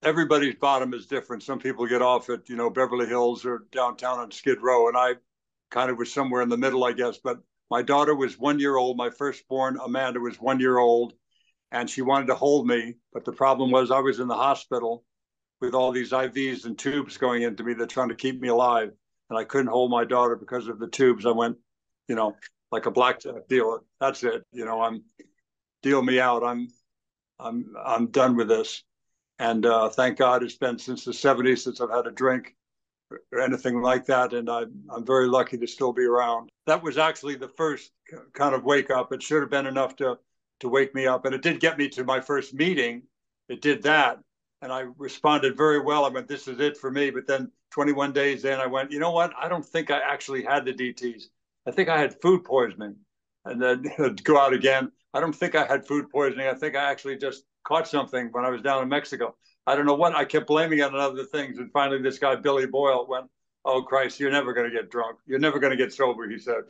everybody's bottom is different. Some people get off at, Beverly Hills or downtown on Skid Row, and I kind of was somewhere in the middle, I guess. But my daughter was 1 year old. My firstborn, Amanda, was 1 year old, and she wanted to hold me. But the problem was I was in the hospital with all these IVs and tubes going into me. They're trying to keep me alive, and I couldn't hold my daughter because of the tubes. I went, you know, like a blackjack dealer. That's it. I'm deal me out. I'm done with this. And thank God it's been since the '70s since I've had a drink or anything like that. And I'm very lucky to still be around. That was actually the first kind of wake up. It should have been enough to wake me up. And it did get me to my first meeting. It did that. And I responded very well. I went, this is it for me. But then 21 days in, I went, you know what? I don't think I actually had the DTs. I think I had food poisoning. And then go out again. I don't think I had food poisoning. I think I actually just caught something when I was down in Mexico. I don't know what. I kept blaming it on other things. And finally, this guy, Billy Boyle, went, oh, Christ, you're never going to get drunk. You're never going to get sober, he said.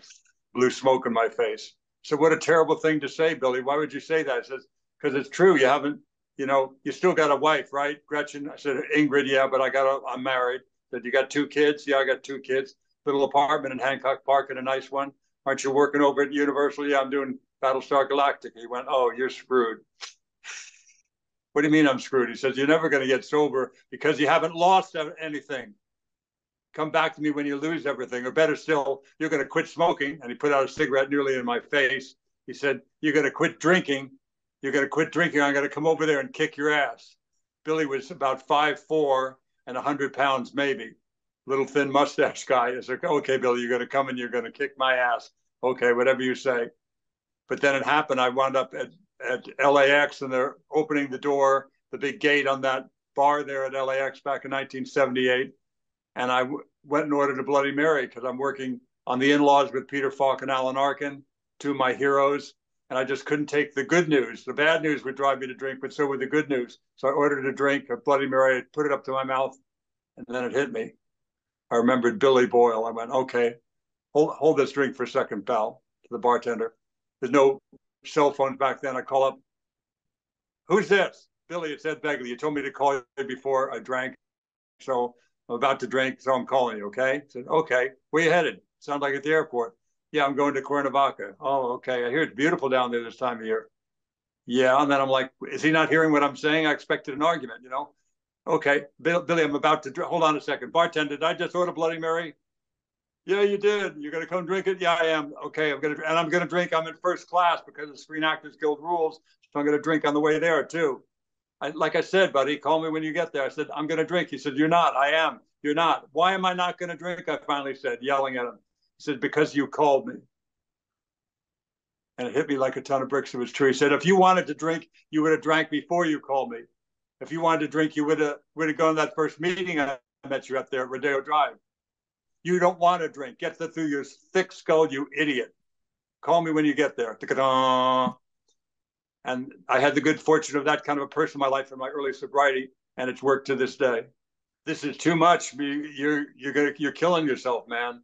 Blew smoke in my face. So what a terrible thing to say, Billy. Why would you say that? He says, because it's true. You haven't, you still got a wife, right? Gretchen. I said, Ingrid, yeah, but I'm married. I said, you got 2 kids? Yeah, I got 2 kids. Little apartment in Hancock Park and a nice one. Aren't you working over at Universal? Yeah, I'm doing Battlestar Galactica. He went, oh, you're screwed. What do you mean I'm screwed? He says, you're never going to get sober because you haven't lost anything. Come back to me when you lose everything. Or better still, you're going to quit smoking. And he put out a cigarette nearly in my face. He said, you're going to quit drinking. You're going to quit drinking. I'm going to come over there and kick your ass. Billy was about 5'4" and 100 pounds maybe. Little thin mustache guy. I said, okay, Billy, you're going to come and you're going to kick my ass. Okay, whatever you say. But then it happened. I wound up at LAX and they're opening the door, the big gate on that bar there at LAX back in 1978. And I went and ordered a Bloody Mary because I'm working on The In-Laws with Peter Falk and Alan Arkin, 2 of my heroes. And I just couldn't take the good news. The bad news would drive me to drink, but so would the good news. So I ordered a drink, a Bloody Mary, I put it up to my mouth, and then it hit me. I remembered Billy Boyle. I went, okay, hold this drink for a second, pal, to the bartender. There's no cell phones back then. I call up, who's this? Billy, it's Ed Begley. You told me to call you before I drank. So I'm about to drink, so I'm calling you, okay? I said, okay. Where you headed? Sounds like at the airport. Yeah, I'm going to Cuernavaca. Oh, okay. I hear it's beautiful down there this time of year. Yeah, and then I'm like, is he not hearing what I'm saying? I expected an argument, Okay, Billy, I'm about to hold on a second. Bartender, did I just order Bloody Mary? Yeah, you did. You're going to come drink it? Yeah, I am. Okay, I'm going to drink. I'm in first class because of Screen Actors Guild rules. So I'm going to drink on the way there too. Like I said, buddy, call me when you get there. I said, I'm going to drink. He said, you're not. I am. You're not. Why am I not going to drink? I finally said, yelling at him. He said, because you called me. And it hit me like a ton of bricks. It was true. He said, if you wanted to drink, you would have drank before you called me. If you wanted to drink, you would have gone to that first meeting I met you up there at Rodeo Drive. You don't want to drink. Get that through your thick skull, you idiot. Call me when you get there. And I had the good fortune of that kind of a person in my life in my early sobriety, and it's worked to this day. This is too much. You're killing yourself, man.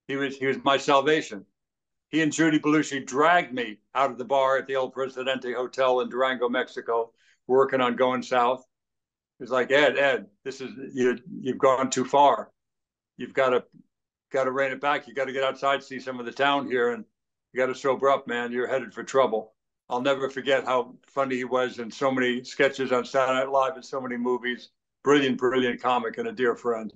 He was my salvation. He and Judy Belushi dragged me out of the bar at the El Presidente Hotel in Durango, Mexico, working on Goin South. It was like, Ed, this is you've gone too far. You've got to rein it back. You got to get outside, see some of the town here, and you got to sober up, man. You're headed for trouble. I'll never forget how funny he was in so many sketches on Saturday Night Live and so many movies. Brilliant, brilliant comic and a dear friend.